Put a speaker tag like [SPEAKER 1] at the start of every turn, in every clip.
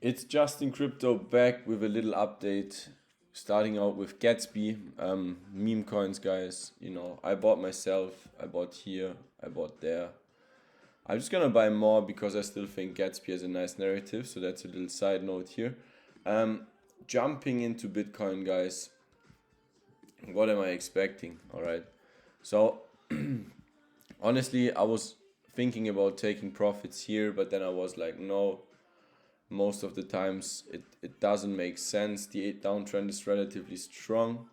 [SPEAKER 1] It's Justin Crypto back with a little update. Starting out with Gatsby, meme coins, guys. You know, I bought myself, I bought here, I bought there. I'm just gonna buy more because I still think Gatsby has a nice narrative. So that's a little side note here. Jumping into Bitcoin, guys. What am I expecting? All right. So honestly, I was thinking about taking profits here, but then I was like, no. Most of the times it doesn't make sense. The downtrend is relatively strong.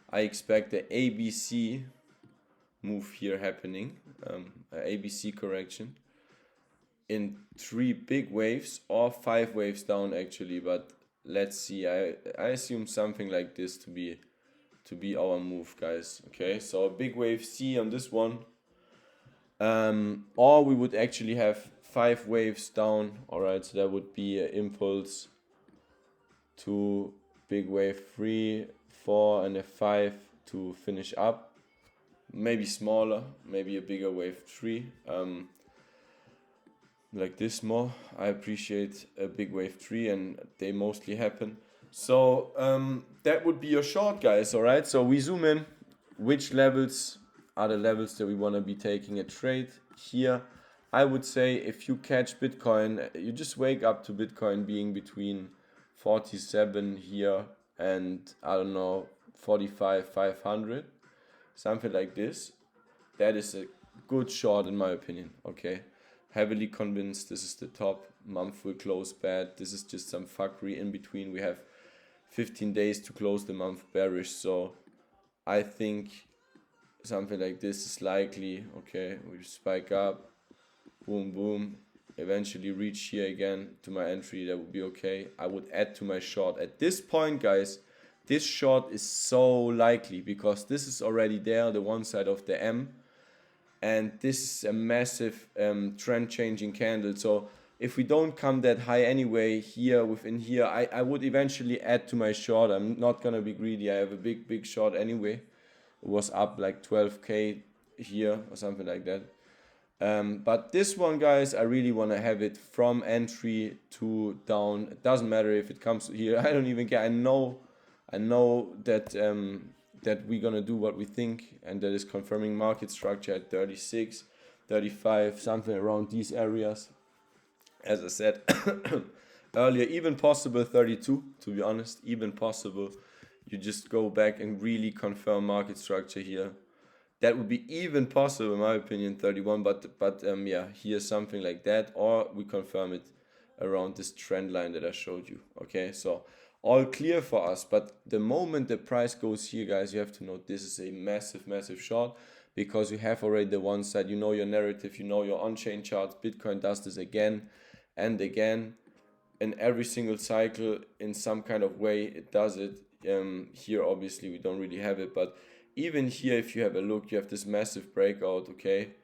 [SPEAKER 1] I expect the ABC move here happening, ABC correction in 3 big waves or 5 waves down actually, but let's see. I assume something like this to be our move, guys. Okay, so a big wave C on this one, or we would actually have 5 waves down. All right, so that would be an impulse to big wave 3, 4, and a 5 to finish up. Maybe smaller, maybe a bigger wave 3. Like this more. I appreciate a big wave 3, and they mostly happen. So that would be your short, guys. All right. So we zoom in. Which levels are the levels that we want to be taking a trade here? I would say if you catch Bitcoin, you just wake up to Bitcoin being between 47 here and I don't know 45 500, something like this. That is a good short in my opinion. Okay, heavily convinced this is the top. Month will close bad. This is just some fuckery in between. We have 15 days to close the month bearish, so I think something like this is likely. Okay, we spike up, boom boom, eventually reach here again to my entry. That would be okay. I would add to my short at this point, guys. This short is so likely because this is already there, the one side of the M, and this is a massive trend changing candle. So if we don't come that high anyway here within here, I would eventually add to my short. I'm not gonna be greedy. I have a big short anyway. It was up like 12k here or something like that. But this one, guys, I really want to have it from entry to down. It doesn't matter if it comes here. I don't even care. I know that that we're gonna do what we think, and that is confirming market structure at 36, 35, something around these areas. As I said earlier, even possible 32. To be honest, even possible. You just go back and really confirm market structure here. That would be even possible in my opinion 31, but yeah, here's something like that, or we confirm it around this trend line that I showed you. Okay, so all clear for us. But the moment the price goes here, guys, you have to note this is a massive short, because you have already the one side. You know your narrative, you know your on-chain charts. Bitcoin does this again and again in every single cycle in some kind of way. It does it. Here obviously we don't really have it, but even here, if you have a look, you have this massive breakout, okay?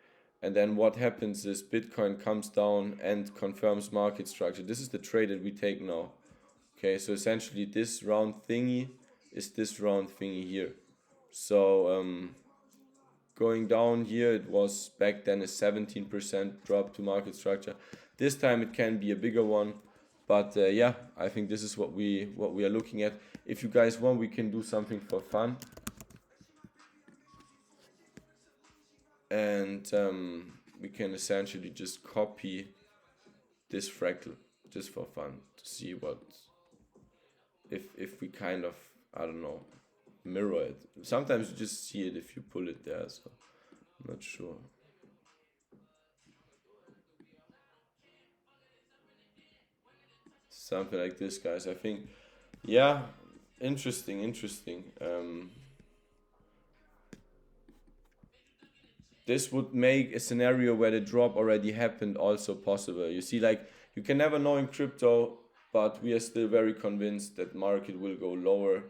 [SPEAKER 1] And then what happens is Bitcoin comes down and confirms market structure. This is the trade that we take now. Okay, so essentially this round thingy is this round thingy here. So going down here, it was back then a 17% drop to market structure. This time it can be a bigger one. But yeah, I think this is what we are looking at. If you guys want, we can do something for fun. And we can essentially just copy this fractal just for fun to see what if we kind of, I don't know, mirror it. Sometimes you just see it if you pull it there, so I'm not sure. Something like this, guys. I think, yeah, interesting. This would make a scenario where the drop already happened also possible. You see, like, you can never know in crypto, but we are still very convinced that market will go lower,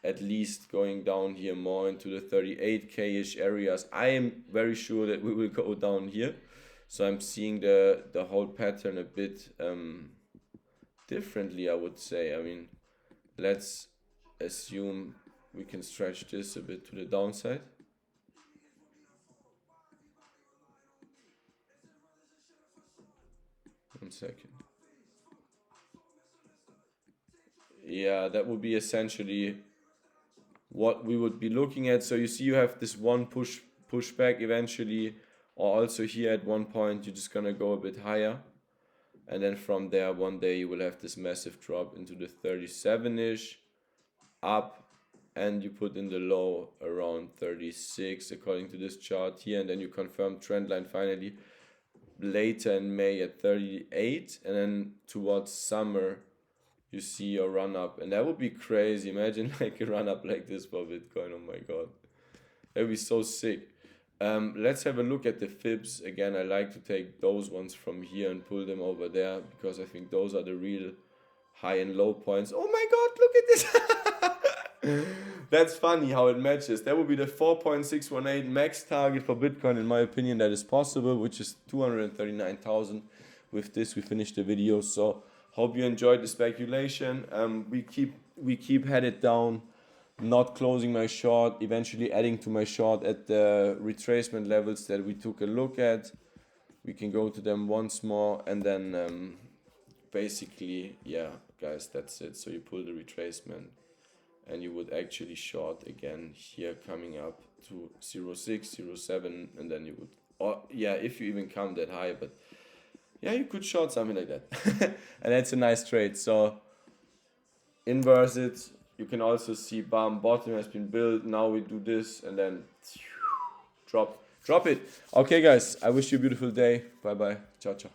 [SPEAKER 1] at least going down here more into the 38k-ish areas. I am very sure that we will go down here. So I'm seeing the whole pattern a bit differently, I would say. I mean, let's assume we can stretch this a bit to the downside. One second. yeah, that would be essentially what we would be looking at. So you see you have this one pushback eventually, or also here at one point you're just gonna go a bit higher, and then from there one day you will have this massive drop into the 37ish up, and you put in the low around 36 according to this chart here, and then you confirm trend line finally later in May at 38, and then towards summer you see a run up, and that would be crazy. Imagine like a run up like this for Bitcoin. Oh my god, that would be so sick. Let's have a look at the fibs again. I like to take those ones from here and pull them over there, because I think those are the real high and low points. Oh my god, look at this. That's funny how it matches. That would be the 4.618 max target for Bitcoin, in my opinion. That is possible, which is 239,000. With this we finish the video. So hope you enjoyed the speculation. We keep headed down, not closing my short, eventually adding to my short at the retracement levels that we took a look at. We can go to them once more, and then basically, yeah guys, that's it. So you pull the retracement and you would actually short again here, coming up to 0.6, 0.7, and then you would, or yeah, if you even come that high, but yeah, you could short something like that. And that's a nice trade. So inverse it, you can also see bam, bottom has been built. Now we do this and then drop it. Okay guys, I wish you a beautiful day. Bye bye. Ciao ciao.